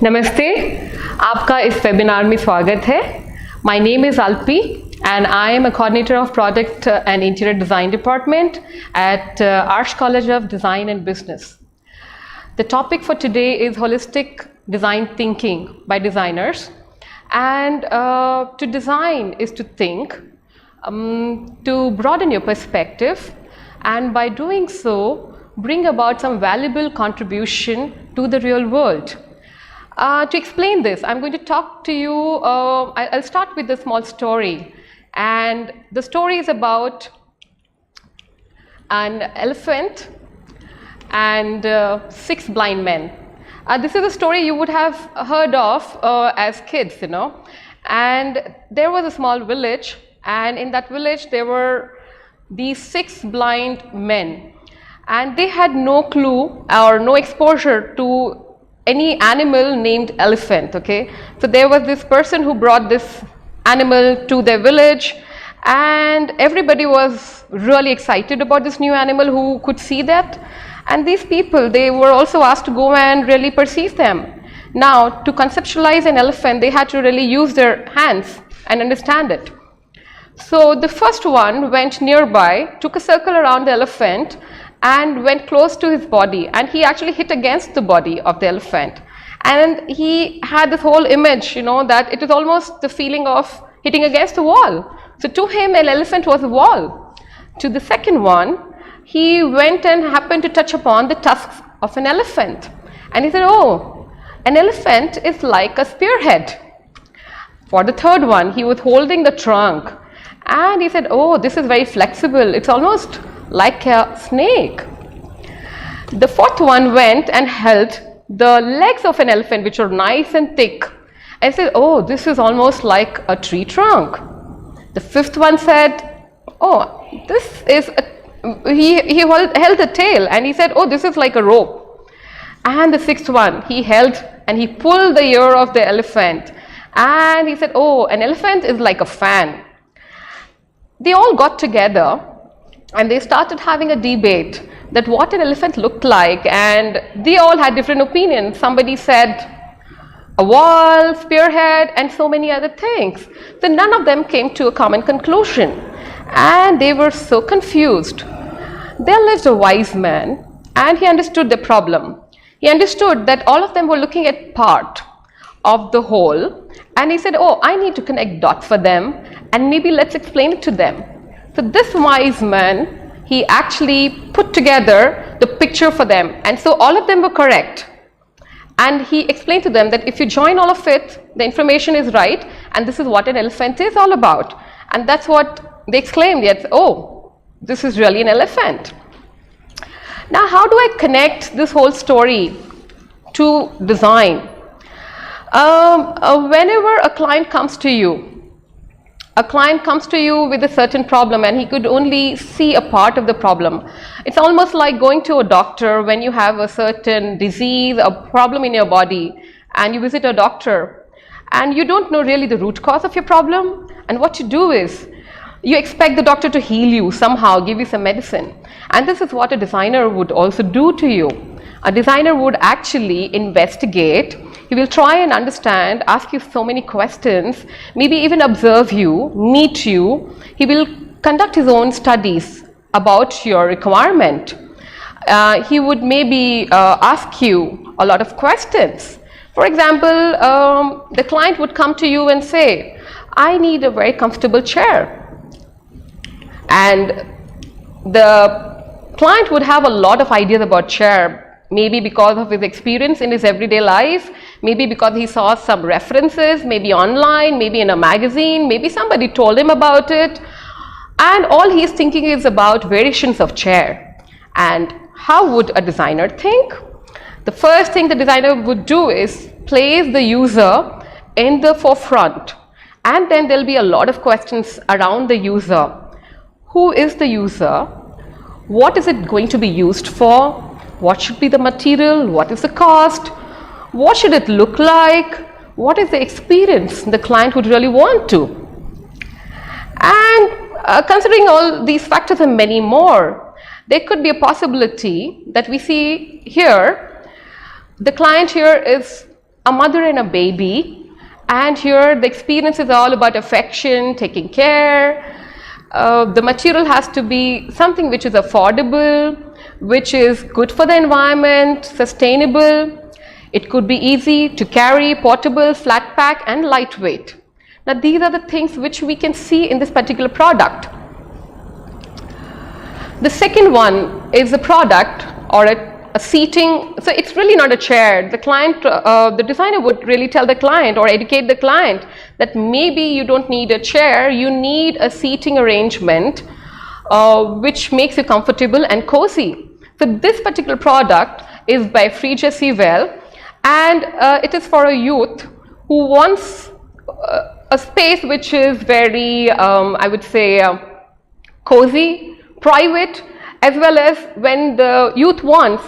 नमस्ते, आपका इस वेबिनार में स्वागत है. My name is Alpi and I am a coordinator of Product and Interior Design Department at Arch College of Design and Business. The topic for today is holistic design thinking by designers, and to design is to think, to broaden your perspective, and by doing so bring about some valuable contribution to the real world. To explain this, I'm going to talk to you, I'll start with a small story, and the story is about an elephant and 6 blind men. This is a story you would have heard of as kids, you know, and there was a small village, and in that village there were these 6 blind men, and they had no clue or no exposure to any animal named elephant. Okay, so there was this person who brought this animal to their village, and everybody was really excited about this new animal who could see that, and these people, they were also asked to go and really perceive them. Now, to conceptualize an elephant, they had to really use their hands and understand it. So the first one went nearby, took a circle around the elephant and went close to his body, and he actually hit against the body of the elephant, and he had this whole image, you know, that it was almost the feeling of hitting against the wall. So to him, an elephant was a wall. To the second one, he went and happened to touch upon the tusks of an elephant, and he said, oh, an elephant is like a spearhead. For the third one, he was holding the trunk, and he said, oh, this is very flexible, it's almost like a snake. The fourth one went and held the legs of an elephant, which were nice and thick, and said, oh, this is almost like a tree trunk. The fifth one said, oh, this is a, he held the tail, and he said, oh, this is like a rope. And the sixth one, he held and he pulled the ear of the elephant, and he said, oh, an elephant is like a fan. They all got together and they started having a debate that what an elephant looked like, and they all had different opinions. Somebody said a wall, spearhead, and so many other things. So none of them came to a common conclusion, and they were so confused. There lived a wise man, and he understood the problem. He understood that all of them were looking at part of the whole, and he said, oh, I need to connect dots for them, and maybe let's explain it to them. So this wise man, he actually put together the picture for them, and so all of them were correct. And he explained to them that if you join all of it, the information is right, and this is what an elephant is all about. And that's what they exclaimed, yes, oh, this is really an elephant. Now, how do I connect this whole story to design? Whenever a client comes to you with a certain problem, and he could only see a part of the problem. It's almost like going to a doctor when you have a certain disease, a problem in your body, and you visit a doctor and you don't know really the root cause of your problem, and what you do is you expect the doctor to heal you somehow, give you some medicine. And this is what a designer would also do to you. A designer would actually investigate. He will try and understand, ask you so many questions, maybe even observe you, meet you. He will conduct his own studies about your requirement. He would maybe ask you a lot of questions. For example, the client would come to you and say, I need a very comfortable chair. And the client would have a lot of ideas about chair, maybe because of his experience in his everyday life, maybe because he saw some references, maybe online, maybe in a magazine, maybe somebody told him about it, and all he's thinking is about variations of chair. And how would a designer think? The first thing the designer would do is place the user in the forefront, and then there'll be a lot of questions around the user. Who is the user? What is it going to be used for? What should be the material? What is the cost? What should it look like? What is the experience the client would really want to? And considering all these factors and many more, there could be a possibility that we see here. The client here is a mother and a baby, and here the experience is all about affection, taking care. The material has to be something which is affordable, which is good for the environment, sustainable. It could be easy to carry, portable, flat pack, and lightweight. Now these are the things which we can see in this particular product. The second one is a product or a seating. So it's really not a chair. The client, the designer would really tell the client or educate the client that maybe you don't need a chair, you need a seating arrangement which makes you comfortable and cozy. So this particular product is by Free Jessie Well, and it is for a youth who wants a space which is very, I would say, cozy, private, as well as when the youth wants,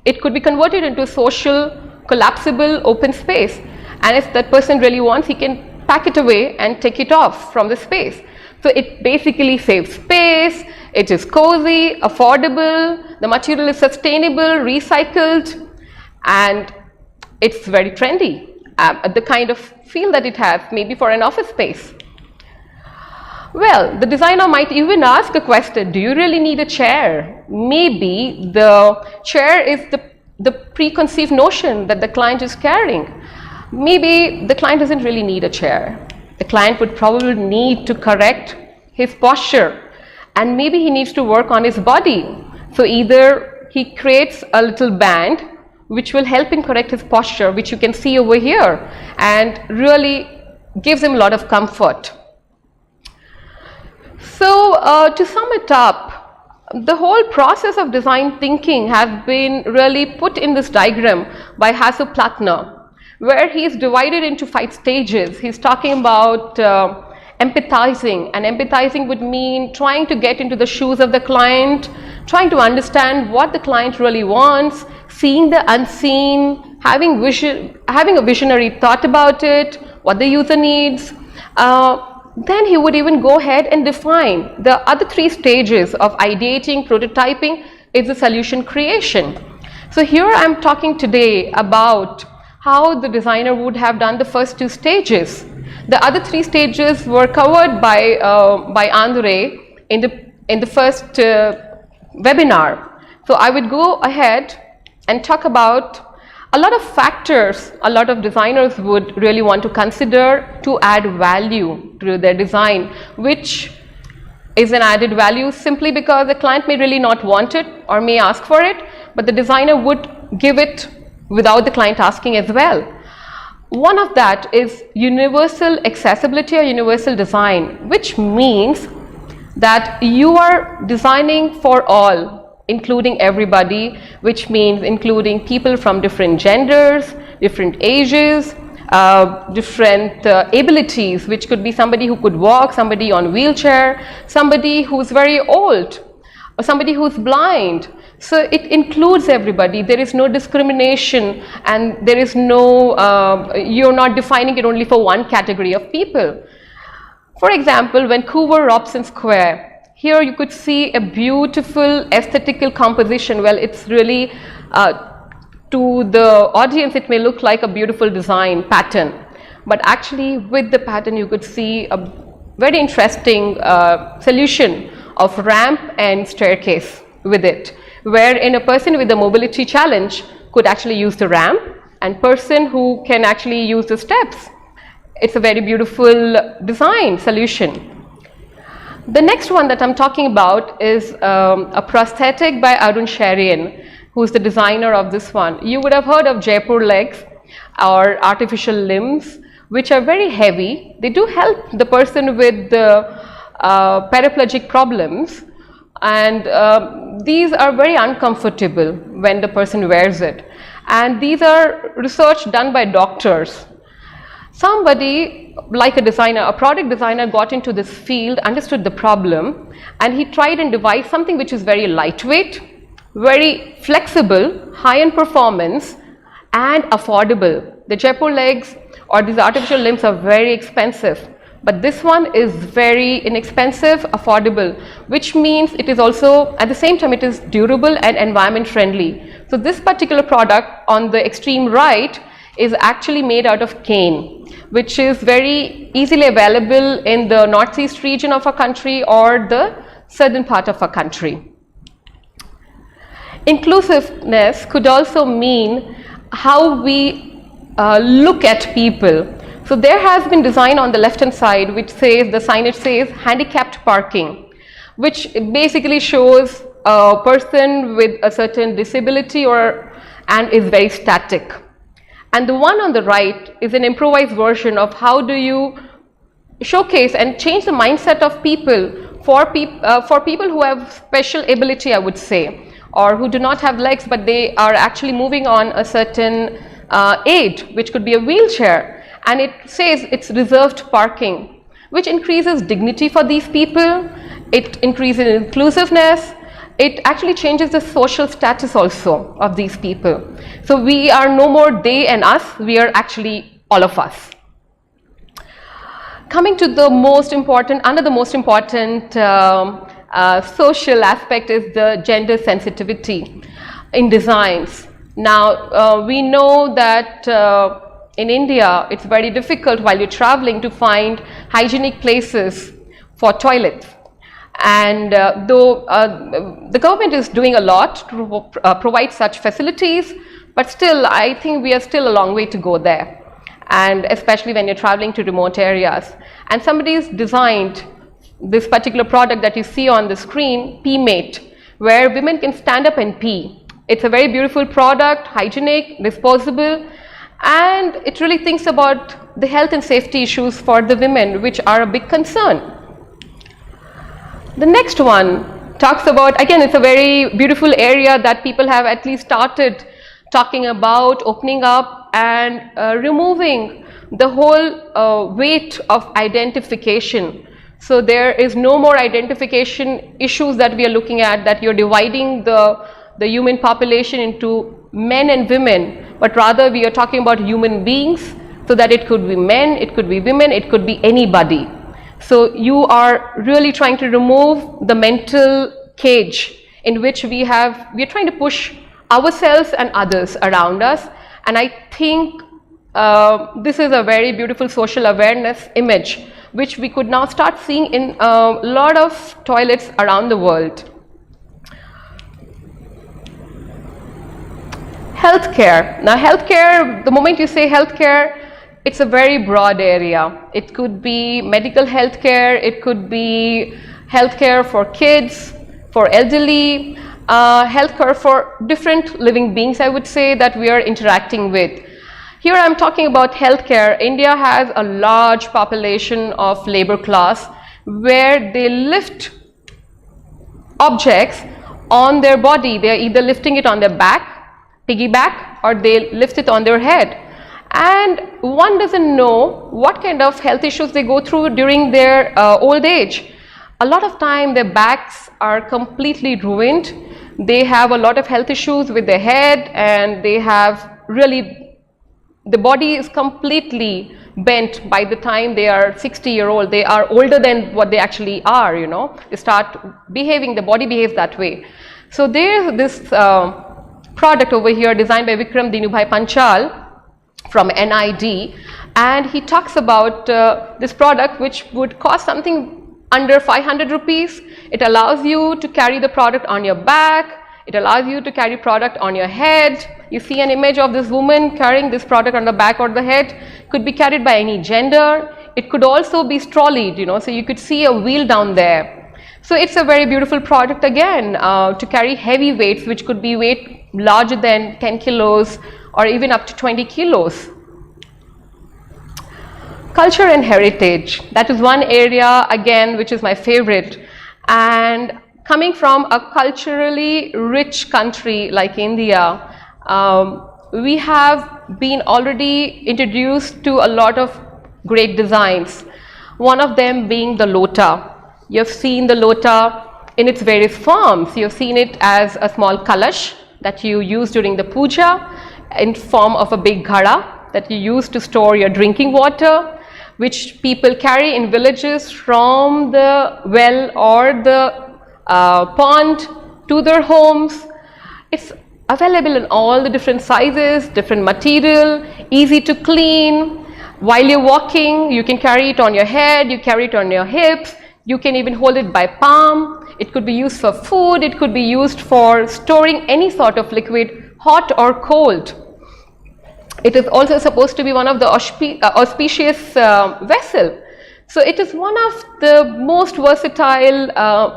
it could be converted into social, collapsible, open space. And if that person really wants, he can pack it away and take it off from the space. So it basically saves space, it is cozy, affordable, the material is sustainable, recycled, and it's very trendy. The kind of feel that it has, maybe for an office space. Well, the designer might even ask a question, do you really need a chair? Maybe the chair is the preconceived notion that the client is carrying. Maybe the client doesn't really need a chair. The client would probably need to correct his posture, and maybe he needs to work on his body. So either he creates a little band which will help him correct his posture, which you can see over here, and really gives him a lot of comfort. So to sum it up, the whole process of design thinking has been really put in this diagram by Hasso Plattner, where he is divided into 5 stages. He's talking about empathizing, and empathizing would mean trying to get into the shoes of the client, trying to understand what the client really wants, seeing the unseen, having a visionary thought about it, what the user needs. Then he would even go ahead and define the other 3 stages of ideating, prototyping is the solution creation. So here I'm talking today about how the designer would have done the first 2 stages. The other 3 stages were covered by Andre in the first webinar. So I would go ahead and talk about a lot of factors a lot of designers would really want to consider to add value to their design, which is an added value simply because the client may really not want it or may ask for it, but the designer would give it without the client asking as well. One of that is universal accessibility or universal design, which means that you are designing for all, including everybody, which means including people from different genders, different ages, different abilities, which could be somebody who could walk, somebody on wheelchair, somebody who's very old, or somebody who's blind. So it includes everybody. There is no discrimination, and there is no, you're not defining it only for one category of people. For example, Vancouver Robson Square, here you could see a beautiful aesthetical composition. Well, it's really, to the audience, it may look like a beautiful design pattern, but actually with the pattern you could see a very interesting solution of ramp and staircase with it, wherein a person with a mobility challenge could actually use the ramp, and person who can actually use the steps. It's a very beautiful design solution. The next one that I'm talking about is a prosthetic by Arun Sharian, who's the designer of this one. You would have heard of Jaipur legs or artificial limbs, which are very heavy. They do help the person with the paraplegic problems, and these are very uncomfortable when the person wears it. And these are research done by doctors. Somebody like a designer, a product designer, got into this field, understood the problem, and he tried and devised something which is very lightweight, very flexible, high in performance, and affordable. The Jaipur legs or these artificial limbs are very expensive, but this one is very inexpensive, affordable, which means it is also, at the same time, it is durable and environment friendly. So this particular product on the extreme right is actually made out of cane, which is very easily available in the northeast region of our country or the southern part of our country. Inclusiveness could also mean how we look at people. So there has been design on the left hand side which says, the signage says handicapped parking, which basically shows a person with a certain disability and is very static. And the one on the right is an improvised version of how do you showcase and change the mindset of people for people who have special ability, I would say, or who do not have legs but they are actually moving on a certain aid, which could be a wheelchair, and it says it's reserved parking, which increases dignity for these people, it increases inclusiveness, it actually changes the social status also of these people. So we are no more they and us, we are actually all of us. Coming to the most important, social aspect is the gender sensitivity in designs. Now, we know that in India, it's very difficult while you're traveling to find hygienic places for toilets. And though the government is doing a lot to provide such facilities, but still, I think we are still a long way to go there. And especially when you're traveling to remote areas. And somebody's designed this particular product that you see on the screen, P-Mate, where women can stand up and pee. It's a very beautiful product, hygienic, disposable, and it really thinks about the health and safety issues for the women, which are a big concern. The next one talks about, again, it's a very beautiful area that people have at least started talking about, opening up and removing the whole weight of identification. So there is no more identification issues that we are looking at, that you're dividing the human population into men and women, but rather we are talking about human beings, so that it could be men, it could be women, it could be anybody. So you are really trying to remove the mental cage in which we are trying to push ourselves and others around us. And I think this is a very beautiful social awareness image, which we could now start seeing in a lot of toilets around the world. Healthcare. Now healthcare, the moment you say healthcare, it's a very broad area. It could be medical healthcare, it could be healthcare for kids, for elderly, healthcare for different living beings, I would say, that we are interacting with. Here I'm talking about healthcare. India has a large population of labor class where they lift objects on their body. They are either lifting it on their back, piggyback, or they lift it on their head. And one doesn't know what kind of health issues they go through during their old age. A lot of time their backs are completely ruined. They have a lot of health issues with their head, and they have really, the body is completely bent by the time they are 60-year-old. They are older than what they actually are, you know. They start behaving, the body behaves that way. So there's this product over here designed by Vikram Dinubhai Panchal from NID, and he talks about this product which would cost something under 500 rupees. It allows you to carry the product on your back, it allows you to carry product on your head. You see an image of this woman carrying this product on the back or the head. Could be carried by any gender. It could also be trolleyed, you know, so you could see a wheel down there. So it's a very beautiful product again to carry heavy weights, which could be weight larger than 10 kilos or even up to 20 kilos. Culture and heritage, that is one area again which is my favorite. And coming from a culturally rich country like India, we have been already introduced to a lot of great designs. One of them being the lota. You have seen the lota in its various forms. You have seen it as a small kalash that you use during the puja, in form of a big ghada that you use to store your drinking water, which people carry in villages from the well or the pond to their homes. It's available in all the different sizes, different material, easy to clean. While you're walking, you can carry it on your head, you carry it on your hips, you can even hold it by palm. It could be used for food, it could be used for storing any sort of liquid, hot or cold. It is also supposed to be one of the auspicious vessel. So it is one of the most versatile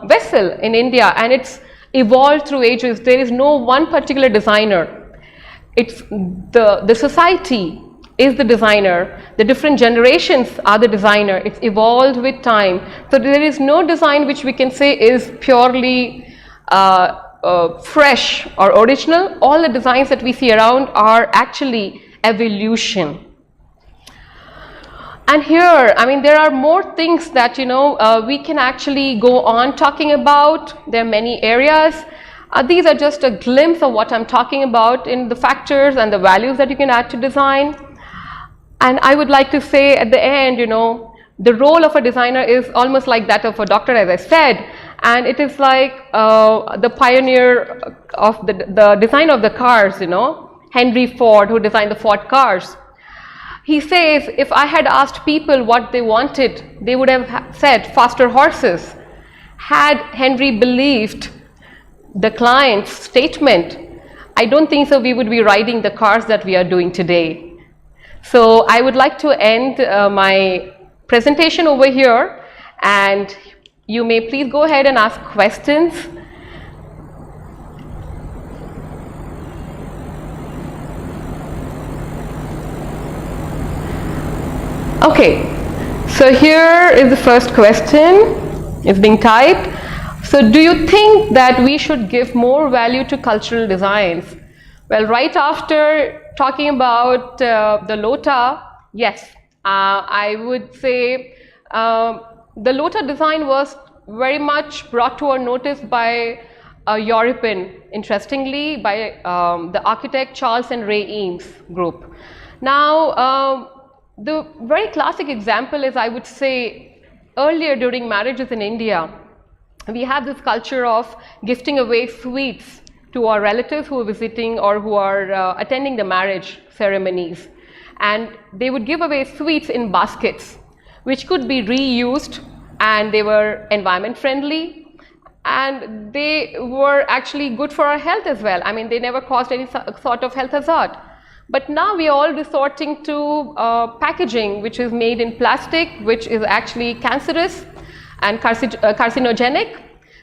vessel in India, and it's evolved through ages. There is no one particular designer. It's the society is the designer, the different generations are the designer. It's evolved with time. So there is no design which we can say is purely fresh or original. All the designs that we see around are actually evolution. And here, I mean, there are more things that, you know, we can actually go on talking about. There are many areas. These are just a glimpse of what I'm talking about in the factors and the values that you can add to design. And I would like to say at the end, you know, the role of a designer is almost like that of a doctor, as I said. And it is like the pioneer of the design of the cars, you know, Henry Ford, who designed the Ford cars. He says, if I had asked people what they wanted, they would have said faster horses. Had Henry believed the client's statement, I don't think so we would be riding the cars that we are doing today. So I would like to end my presentation over here, and you may please go ahead and ask questions. Okay, so here is the first question. It's being typed. So do you think that we should give more value to cultural designs? Well, right after talking about the Lota, yes, I would say the Lota design was very much brought to our notice by a European, interestingly, by the architect Charles and Ray Eames group. Now, the very classic example is, I would say, earlier during marriages in India, we have this culture of gifting away sweets to our relatives who are visiting or who are attending the marriage ceremonies. And they would give away sweets in baskets, which could be reused, and they were environment friendly, and they were actually good for our health as well. I mean, they never caused any sort of health hazard. But now we are all resorting to packaging which is made in plastic, which is actually cancerous and carcinogenic.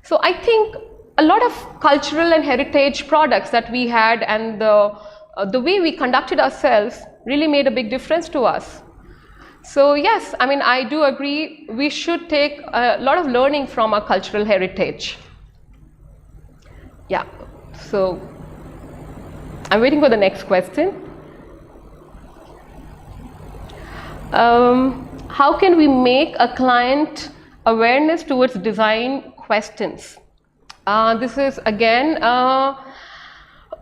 So I think a lot of cultural and heritage products that we had, and the way we conducted ourselves really made a big difference to us. So yes, I mean, I do agree we should take a lot of learning from our cultural heritage. Yeah, so I'm waiting for the next question. How can we make a client awareness towards design questions? This is again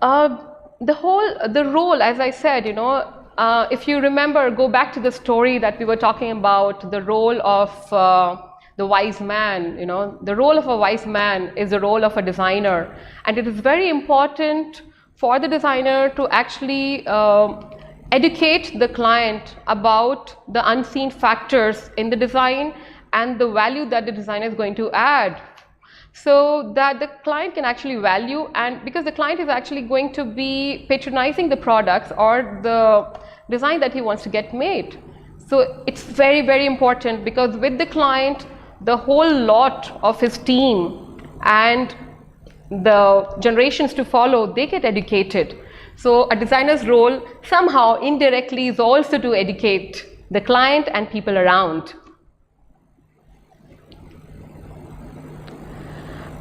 the role, as I said, you know, if you remember, go back to the story that we were talking about, the role of the wise man. You know, the role of a wise man is the role of a designer, and it is very important for the designer to actually educate the client about the unseen factors in the design and the value that the designer is going to add, so that the client can actually value, and because the client is actually going to be patronizing the products or the design that he wants to get made. So it's very, very important, because with the client, the whole lot of his team and the generations to follow, they get educated. So a designer's role somehow indirectly is also to educate the client and people around.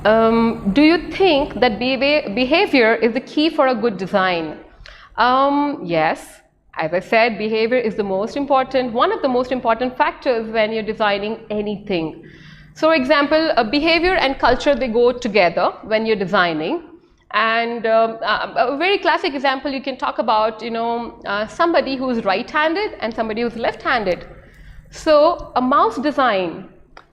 Do you think that behavior is the key for a good design? Yes, as I said, behavior is the most important, one of the most important factors when you're designing anything. So for example, behavior and culture, they go together when you're designing. And a very classic example you can talk about, you know, somebody who's right-handed and somebody who's left-handed. So a mouse design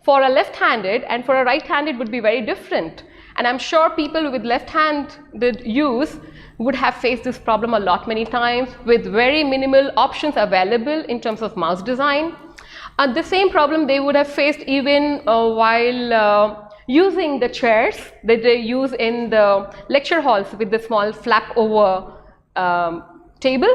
for a left-handed and for a right-handed would be very different. And I'm sure people with left-handed use would have faced this problem a lot many times with very minimal options available in terms of mouse design. The same problem they would have faced even while using the chairs that they use in the lecture halls with the small flap over table,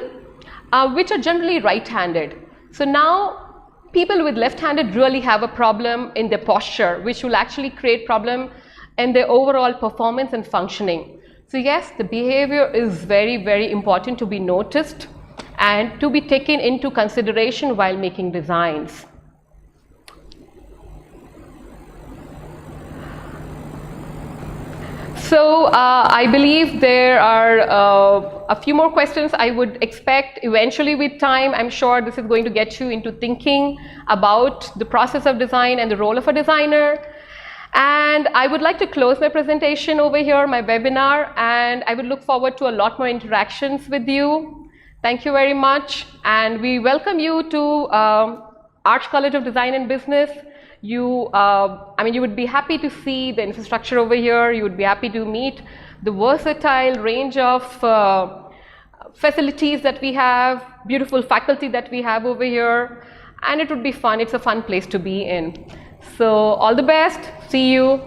which are generally right-handed. So now people with left-handed really have a problem in their posture, which will actually create problem in their overall performance and functioning. So yes, the behavior is very, very important to be noticed and to be taken into consideration while making designs. So I believe there are a few more questions I would expect eventually with time. I'm sure this is going to get you into thinking about the process of design and the role of a designer. And I would like to close my presentation over here, my webinar, and I would look forward to a lot more interactions with you. Thank you very much, and we welcome you to Arch College of Design and Business. You would be happy to see the infrastructure over here. You would be happy to meet the versatile range of facilities that we have, beautiful faculty that we have over here, and it would be fun. It's a fun place to be in. So all the best. See you.